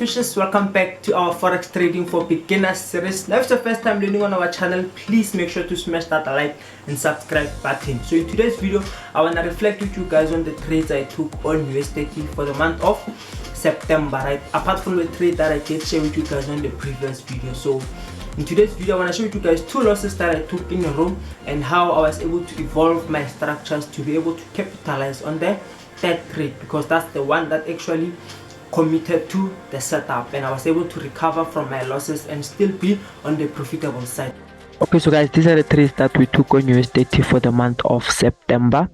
fishes, welcome back to our forex trading for beginners series. Now if it's your first time learning on our channel, please make sure to smash that like and subscribe button. So in today's video, I want to reflect with you guys on the trades I took on USDT for the month of September, right? Apart from the trade that I did share with you guys on the previous video. So in today's video, I want to show you guys two losses that I took in a row and how I was able to evolve my structures to be able to capitalize on the third trade, because that's the one that actually committed to the setup, and I was able to recover from my losses and still be on the profitable side. Okay, so guys, these are the trades that we took on USDT for the month of September,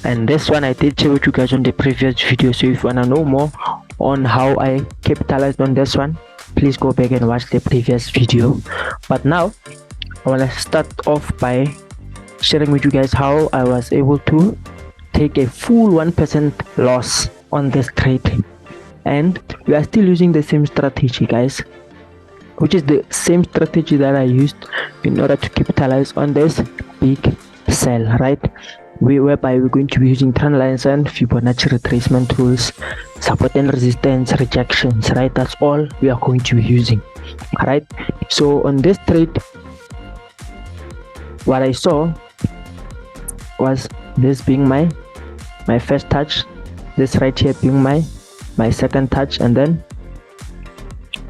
and this one I did share with you guys on the previous video. So if you want to know more on how I capitalized on this one, please go back and watch the previous video. But now I want to start off by sharing with you guys how I was able to take a full 1% loss on this trade. And we are still using the same strategy, guys, which is the same strategy that I used in order to capitalize on this big sell, right? Whereby we're going to be using trend lines and Fibonacci retracement tools, support and resistance, rejections, right? That's all we are going to be using, right? So on this trade, what I saw was this being my first touch, this right here being my second touch, and then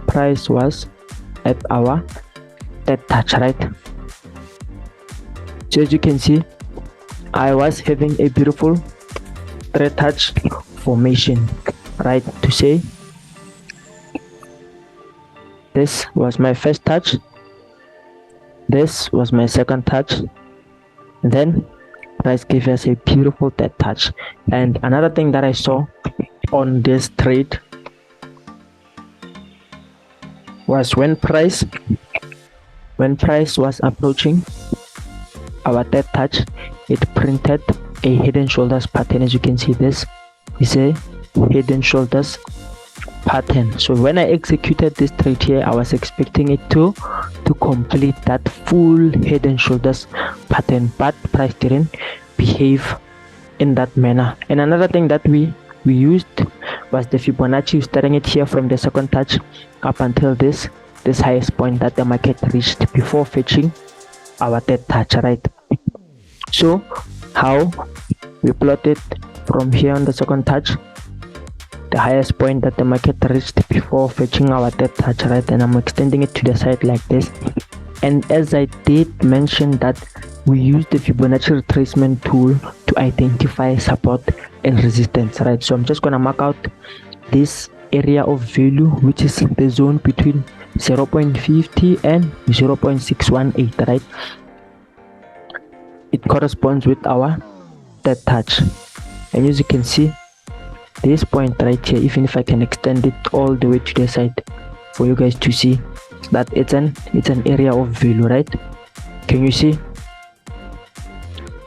price was at our third touch, right? So as you can see, I was having a beautiful third touch formation, right? To say this was my first touch, this was my second touch, and then price gave us a beautiful third touch. And another thing that I saw on this trade was when price was approaching our third touch, it printed a head and shoulders pattern. As you can see, this is a head and shoulders pattern. So when I executed this trade here, I was expecting it to complete that full head and shoulders pattern, but price didn't behave in that manner. And another thing that we used was the Fibonacci, starting it here from the second touch up until this highest point that the market reached before fetching our third touch, right? So how we plotted from here on the second touch, the highest point that the market reached before fetching our third touch, right? And I'm extending it to the side like this. And as I did mention that we use the Fibonacci retracement tool to identify support and resistance, right? So I'm just gonna mark out this area of value, which is the zone between 0.50 and 0.618, right? It corresponds with our third touch. And as you can see, this point right here, even if I can extend it all the way to the side for you guys to see that it's an area of value, right? Can you see?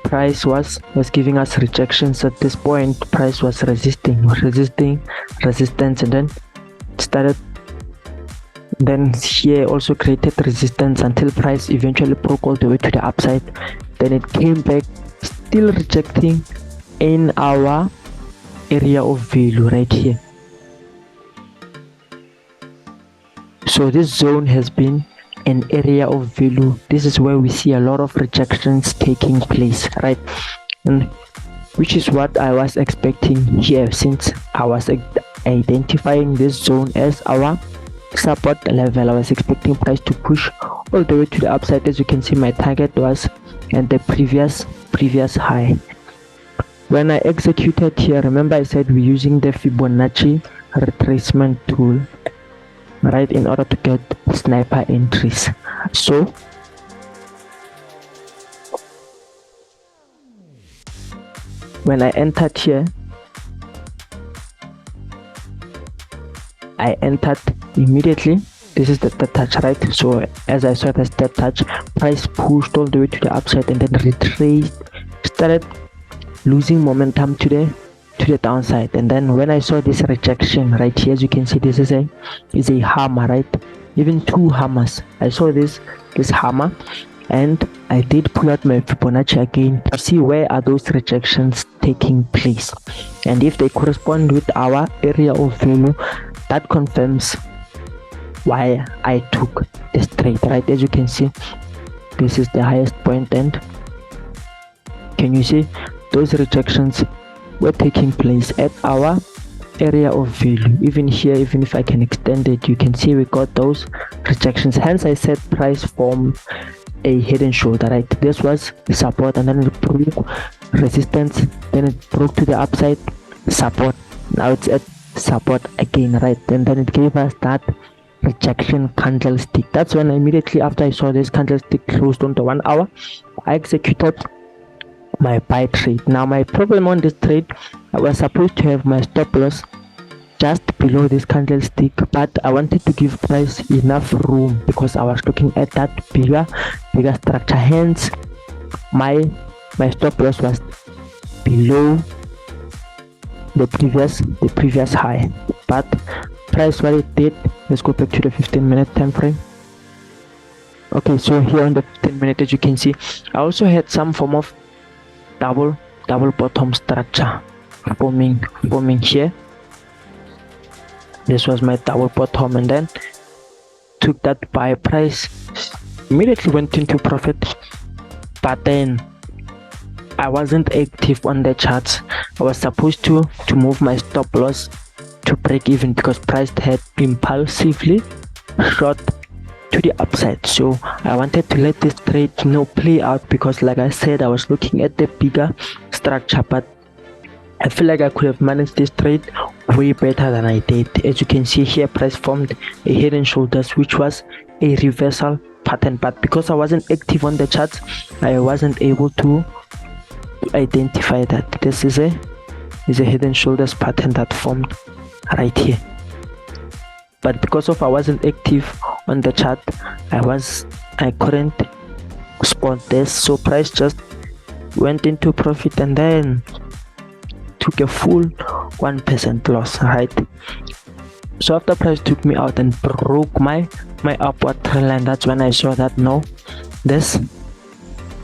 Price was giving us rejections at this point. Price was resisting resistance, and then started, then here also created resistance until price eventually broke all the way to the upside. Then it came back, still rejecting in our area of value right here. So this zone has been an area of value. This is where we see a lot of rejections taking place, right? And which is what I was expecting here, since I was identifying this zone as our support level. I was expecting price to push all the way to the upside. As you can see, my target was at the previous high. When I executed here, remember I said we're using the Fibonacci retracement tool, right, in order to get sniper entries. So when I entered here, I entered immediately. This is the third touch, right? So as I saw this third touch, price pushed all the way to the upside and then retraced, started losing momentum to the downside. And then when I saw this rejection right here, as you can see, this is a hammer, right? Even two hammers. I saw this hammer, and I did pull out my Fibonacci again to see where are those rejections taking place, and if they correspond with our area of value, that confirms why I took this trade, right? As you can see, this is the highest point, and can you see those rejections were taking place at our area of value. Even here, even if I can extend it, you can see we got those rejections. Hence I said price formed a head and shoulder, right? This was support, and then it broke resistance, then it broke to the upside, support, now it's at support again, right? And then it gave us that rejection candlestick. That's when immediately after I saw this candlestick closed on the 1 hour, I executed my buy trade. Now my problem on this trade, I was supposed to have my stop loss just below this candlestick, but I wanted to give price enough room because I was looking at that bigger structure. Hence my stop loss was below the previous high. But price, what it did, let's go back to the 15-minute time frame. Okay, so here on the 15-minute, as you can see, I also had some form of double bottom structure forming here. This was my double bottom, and then took that buy price, immediately went into profit, but then I wasn't active on the charts. I was supposed to move my stop loss to break even because price had impulsively shot to the upside. So I wanted to let this trade play out, because like I said, I was looking at the bigger structure, but I feel like I could have managed this trade way better than I did. As you can see here, price formed a head and shoulders, which was a reversal pattern, but because I wasn't active on the charts, I wasn't able to identify that this is a head and shoulders pattern that formed right here. But because of I wasn't active on the chart, I couldn't spot this, so price just went into profit and then took a full 1% loss, right? So after price took me out and broke my upward trend line, that's when I saw that no, this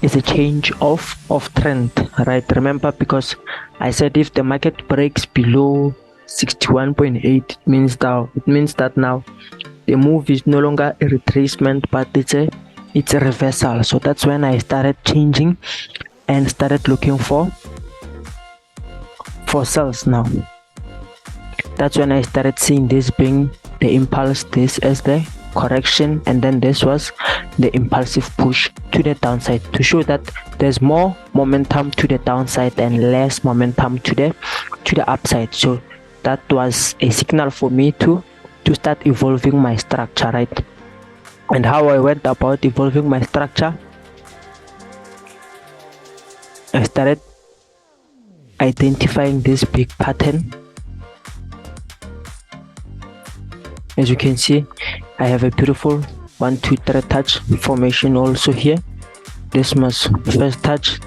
is a change of trend, right? Remember, because I said if the market breaks below 61.8, it means that now the move is no longer a retracement, but it's a reversal. So that's when I started changing and started looking for sales. Now that's when I started seeing this being the impulse, this as the correction, and then this was the impulsive push to the downside, to show that there's more momentum to the downside and less momentum to the upside. So that was a signal for me to start evolving my structure, right? And how I went about evolving my structure, I started identifying this big pattern. As you can see, I have a beautiful 1 2 3 touch formation also here. This was first touch,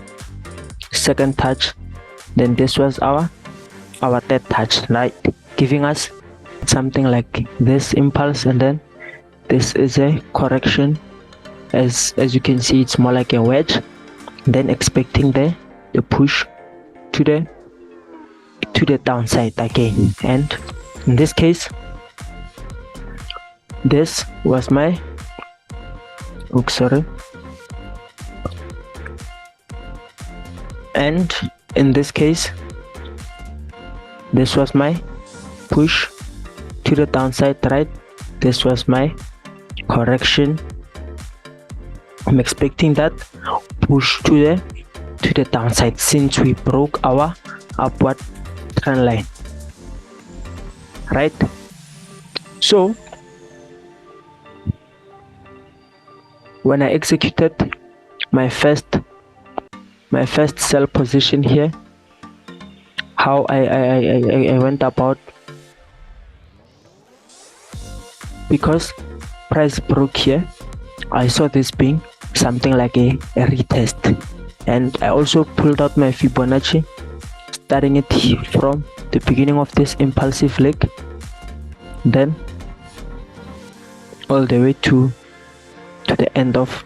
second touch, then this was our third touch, right? Giving us something like this impulse, and then this is a correction. As you can see, it's more like a wedge, then expecting the push to the downside again. And in this case, this was my and in this case, this was my push to the downside, right? This was my correction. I'm expecting that push to the downside since we broke our upward trend line, right? So when I executed my first sell position here, how I went about, because price broke here, I saw this being something like a retest, and I also pulled out my Fibonacci, starting it from the beginning of this impulsive leg, then all the way to the end of.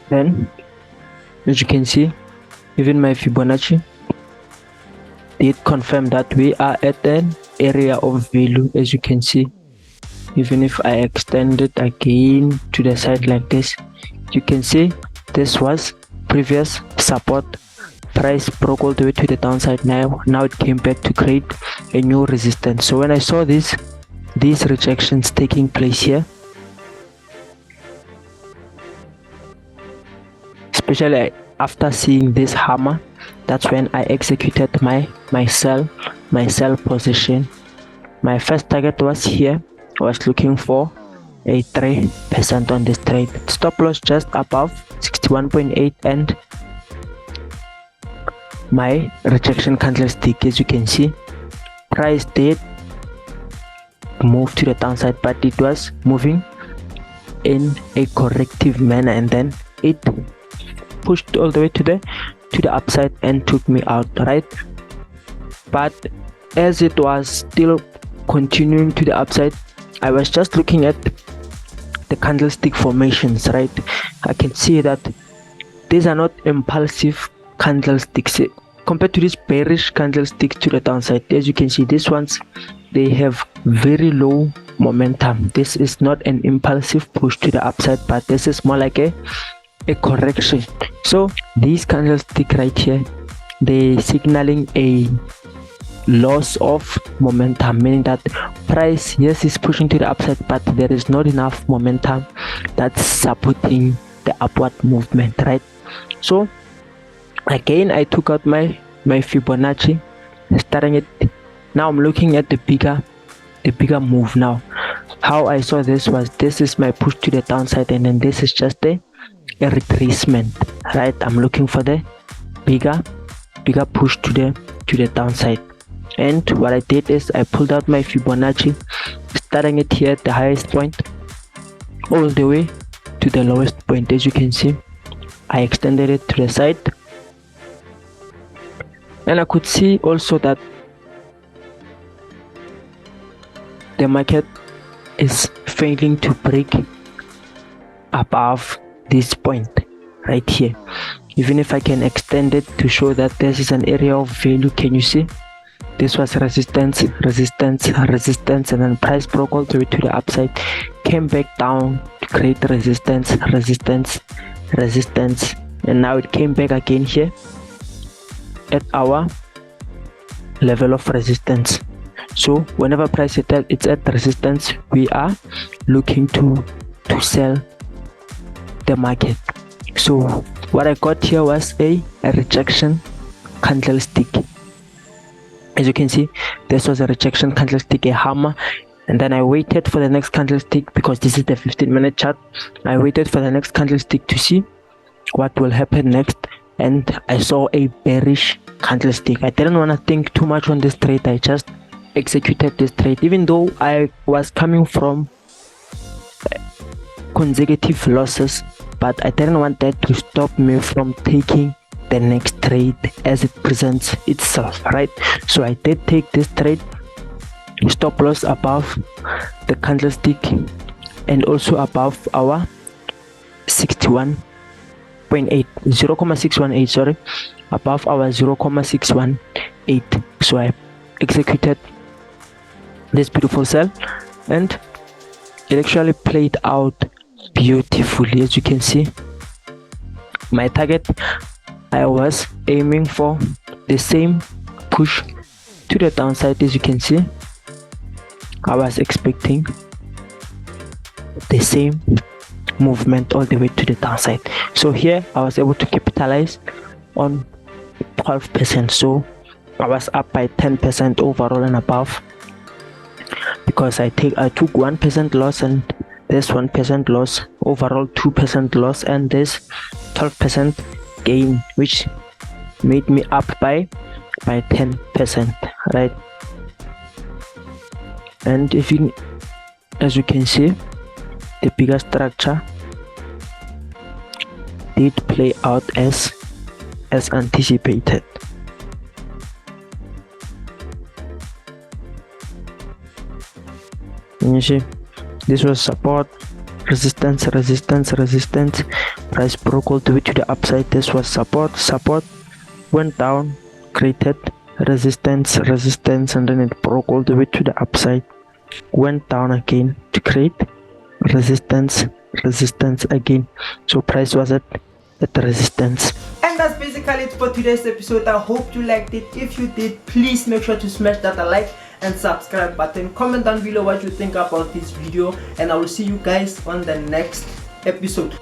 Then as you can see, even my Fibonacci did confirm that we are at a area of value, as you can see. Even if I extend it again to the side like this, you can see this was previous support. Price broke all the way to the downside. Now it came back to create a new resistance. So when I saw these rejections taking place here, especially after seeing this hammer, that's when I executed my sell position. My first target was here. I was looking for a 3% on this trade. Stop loss just above 61.8 and my rejection candlestick. As you can see, price did move to the downside, but it was moving in a corrective manner, and then it pushed all the way to the upside and took me out, right? But as it was still continuing to the upside, I was just looking at the candlestick formations, right? I can see that these are not impulsive candlesticks compared to this bearish candlestick to the downside. As you can see, these ones, they have very low momentum. This is not an impulsive push to the upside, but this is more like a correction. So these candlestick right here, they signaling a loss of momentum, meaning that price, yes, is pushing to the upside, but there is not enough momentum that's supporting the upward movement, right? So again, I took out my Fibonacci, starting it. Now I'm looking at the bigger move. Now how I saw this was, this is my push to the downside, and then this is just a retracement, right? I'm looking for the bigger push to the downside. And what I did is I pulled out my Fibonacci, starting it here at the highest point all the way to the lowest point. As you can see, I extended it to the side, and I could see also that the market is failing to break above this point right here. Even if I can extend it to show that this is an area of value, can you see? This was resistance, and then price broke all the way to the upside, came back down to create resistance, and now it came back again here at our level of resistance. So whenever price it's at resistance, we are looking to sell the market. So what I got here was a rejection candlestick. As you can see, this was a rejection candlestick, a hammer, and then I waited for the next candlestick, because this is the 15-minute chart. I waited for the next candlestick to see what will happen next, and I saw a bearish candlestick. I didn't want to think too much on this trade. I just executed this trade, even though I was coming from consecutive losses, but I didn't want that to stop me from taking the next trade as it presents itself, right? So I did take this trade, stop loss above the candlestick and also above our 0.618, sorry, above our 0.618. So I executed this beautiful sell, and it actually played out beautifully. As you can see, my target, I was aiming for the same push to the downside. As you can see, I was expecting the same movement all the way to the downside. So here I was able to capitalize on 12%. So I was up by 10% overall and above, because I took 1% loss, and this 1% loss, overall 2% loss, and this 12% gain, which made me up by 10%, right? And as you can see, the bigger structure did play out as anticipated. And you see, this was support, resistance, price broke all the way to the upside. This was support, went down, created resistance, resistance, and then it broke all the way to the upside, went down again to create resistance, resistance again. So price was at the resistance. And that's basically it for today's episode. I hope you liked it. If you did, please make sure to smash that like and subscribe button. Comment down below what you think about this video, and I will see you guys on the next episode.